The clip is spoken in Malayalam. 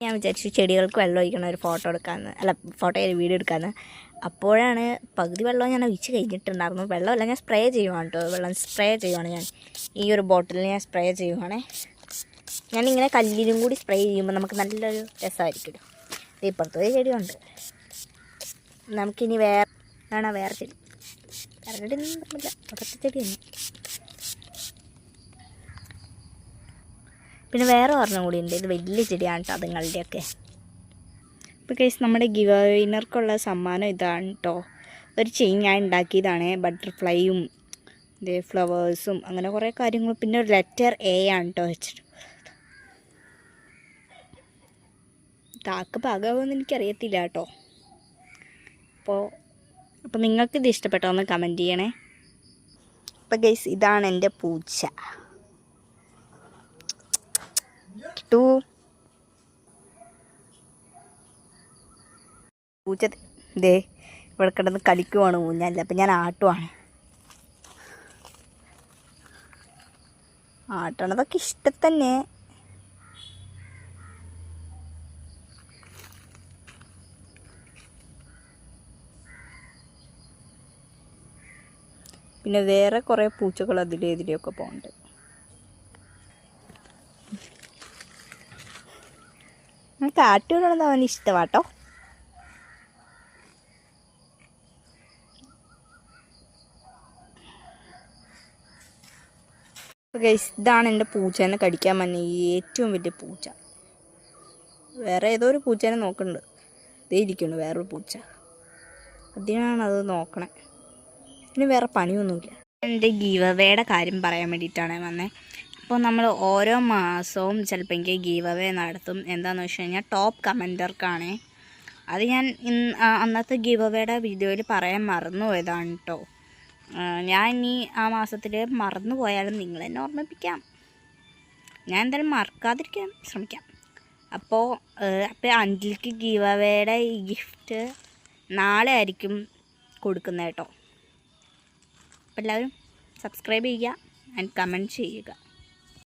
ഞാൻ വിചാരിച്ചു ചെടികൾക്ക് വെള്ളം ഒഴിക്കണ ഒരു ഫോട്ടോ എടുക്കാമെന്ന്, അല്ല വീഡിയോ എടുക്കാമെന്ന്. അപ്പോഴാണ് പകുതി വെള്ളം ഞാൻ ഒഴിച്ച് കഴിഞ്ഞിട്ടുണ്ടായിരുന്നു. വെള്ളമല്ല, ഞാൻ സ്പ്രേ ചെയ്യുവാണ് കേട്ടോ. വെള്ളം സ്പ്രേ ചെയ്യുവാണ് ഞാൻ. ഈ ഒരു ബോട്ടിലിൽ ഞാൻ സ്പ്രേ ചെയ്യുവാണേ. ഞാനിങ്ങനെ കല്ലിലും കൂടി സ്പ്രേ ചെയ്യുമ്പോൾ നമുക്ക് നല്ലൊരു രസമായിരിക്കുമല്ലോ. ഇപ്പുറത്തൊരു ചെടിയുണ്ട്. നമുക്കിനി വേറെ ചെടി കരടിയൊന്നും പറ്റില്ല, പുറത്തെ ചെടി തന്നെ. പിന്നെ വേറെ ഒരെണ്ണം കൂടി ഉണ്ട്. ഇത് വലിയ ചെടിയാണ് കേട്ടോ, അതുങ്ങളുടെയൊക്കെ. ഇപ്പോൾ കേസ് നമ്മുടെ ഗിവ് വിന്നർക്കുള്ള സമ്മാനം ഇതാണ് കേട്ടോ. ഒരു ചെയിൻ ഞാൻ ഉണ്ടാക്കിയതാണ്. ബട്ടർഫ്ലൈയും ഫ്ലവേഴ്സും അങ്ങനെ കുറേ കാര്യങ്ങൾ. പിന്നെ ഒരു ലെറ്റർ എ ആണ് കേട്ടോ വെച്ചിട്ട്. താക്ക് പാകാവുമെന്ന് എനിക്കറിയത്തില്ല കേട്ടോ. അപ്പോൾ നിങ്ങൾക്കിത് ഇഷ്ടപ്പെട്ടോ ഒന്ന് കമൻറ്റ് ചെയ്യണേ. അപ്പോൾ ഗൈസ് ഇതാണ് എൻ്റെ പൂച്ച. പൂച്ച ദേ ഇവിടെ കിടന്ന് കളിക്കുവാണ് ഊഞ്ഞാലിൽ. അപ്പം ഞാൻ ആട്ടുവാണ്. ആട്ടണതൊക്കെ ഇഷ്ടത്തന്നെ. പിന്നെ വേറെ കുറേ പൂച്ചകൾ അതിലെതിരെയൊക്കെ പോകുന്നുണ്ട്. കാട്ടുകൊണ്ടത് അവന് ഇഷ്ടമാട്ടോ. ഗൈസ് ഇതാണ് എൻ്റെ പൂച്ചേനെ കടിക്കാൻ വന്ന ഏറ്റവും വലിയ പൂച്ച. വേറെ ഏതോ ഒരു പൂച്ചേനെ നോക്കുന്നുണ്ട്. ഇതേ ഇരിക്കുന്നു വേറൊരു പൂച്ച. അതിനാണ് അത് നോക്കണേ. പിന്നെ വേറെ പണിയൊന്നുമില്ല. എൻ്റെ ഗീവ് അവേയുടെ കാര്യം പറയാൻ വേണ്ടിയിട്ടാണ് വന്നത്. അപ്പോൾ നമ്മൾ ഓരോ മാസവും ചിലപ്പോൾ എനിക്ക് ഗീവ് അവേ നടത്തും. എന്താണെന്ന് വെച്ച് കഴിഞ്ഞാൽ ടോപ്പ് കമൻറ്റർക്കാണ്. അത് ഞാൻ അന്നത്തെ ഗീവ് അവേയുടെ വീഡിയോയിൽ പറയാൻ മറന്നു പോയതാണ് കേട്ടോ. ഞാൻ ഇനി ആ മാസത്തിൽ മറന്നു പോയാലും നിങ്ങളെന്നെ ഓർമ്മിപ്പിക്കാം. ഞാൻ എന്തായാലും മറക്കാതിരിക്കാൻ ശ്രമിക്കാം. അപ്പോൾ അഞ്ജലിക്ക് ഗീവ് അവേയുടെ ഈ ഗിഫ്റ്റ് നാളെ ആയിരിക്കും കൊടുക്കുന്നത് കേട്ടോ. അപ്പോൾ എല്ലാവരും സബ്സ്ക്രൈബ് ചെയ്യുക ആൻഡ് കമൻറ്റ് ചെയ്യുക.